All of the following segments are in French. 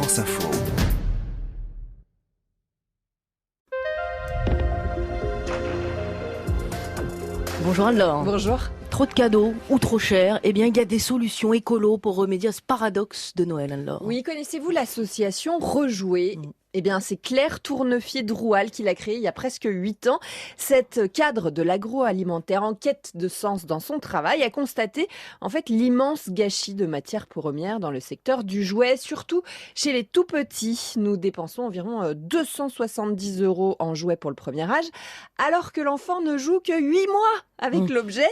France Info. Bonjour Anne-Laure. Bonjour. Trop de cadeaux ou trop cher, eh bien il y a des solutions écolo pour remédier à ce paradoxe de Noël, Anne-Laure. Oui, connaissez-vous l'association Rejouer ? Eh bien, c'est Claire Tournefier-Droual qui l'a créée il y a presque 8 ans. Cette cadre de l'agroalimentaire en quête de sens dans son travail a constaté en fait l'immense gâchis de matières premières dans le secteur du jouet, surtout chez les tout petits. Nous dépensons environ 270 € en jouets pour le premier âge, alors que l'enfant ne joue que 8 mois avec l'objet,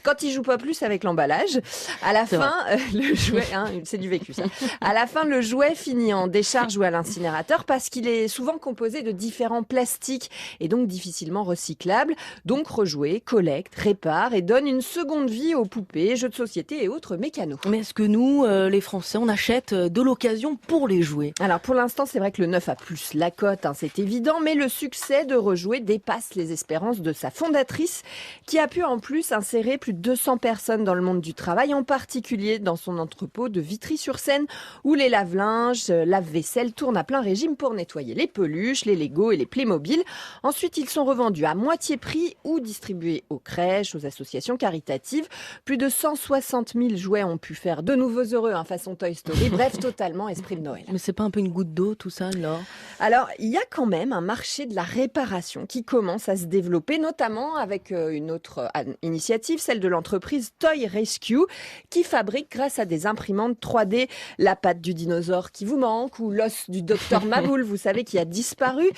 quand il joue pas plus avec l'emballage. À la fin, le jouet, c'est du vécu ça. À la fin, le jouet finit en décharge ou à l'incinérateur parce qu'il est souvent composé de différents plastiques et donc difficilement recyclables. Donc Rejouer collecte, répare et donne une seconde vie aux poupées, jeux de société et autres mécanos. Mais est-ce que nous, les Français, on achète de l'occasion pour les jouer ? Alors pour l'instant, c'est vrai que le neuf a plus la cote, c'est évident, mais le succès de Rejouer dépasse les espérances de sa fondatrice qui a pu en plus insérer plus de 200 personnes dans le monde du travail, en particulier dans son entrepôt de Vitry-sur-Seine où les lave-linges, lave-vaisselle tournent à plein régime pour nettoyer les peluches, les Lego et les Playmobil. Ensuite, ils sont revendus à moitié prix ou distribués aux crèches, aux associations caritatives. Plus de 160 000 jouets ont pu faire de nouveaux heureux, façon Toy Story. Bref, totalement esprit de Noël. Mais c'est pas un peu une goutte d'eau tout ça, Anne-Laure ? Alors, il y a quand même un marché de la réparation qui commence à se développer, notamment avec une autre initiative, celle de l'entreprise Toy Rescue, qui fabrique grâce à des imprimantes 3D la patte du dinosaure qui vous manque ou l'os du docteur Maboul, vous savez, qui a disparu.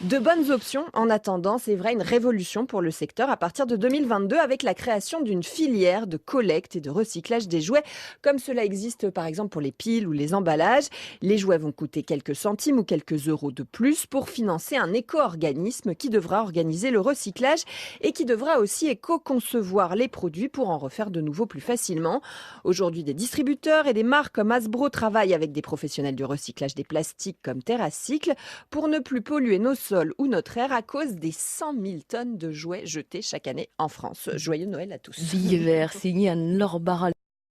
De bonnes options en attendant, c'est vrai, une révolution pour le secteur à partir de 2022 avec la création d'une filière de collecte et de recyclage des jouets, comme cela existe par exemple pour les piles ou les emballages. Les jouets vont coûter quelques centimes ou quelques euros de plus pour financer un éco-organisme qui devra organiser le recyclage et qui devra aussi éco-concevoir les produits pour en refaire de nouveau plus facilement. Aujourd'hui, des distributeurs et des marques comme Hasbro travaillent avec des professionnels du recyclage des plastiques comme TerraCycle pour ne plus polluer nos sols ou notre air à cause des 100 000 tonnes de jouets jetés chaque année en France. Joyeux Noël à tous. Billets verts, signé Anne-Laure Barral.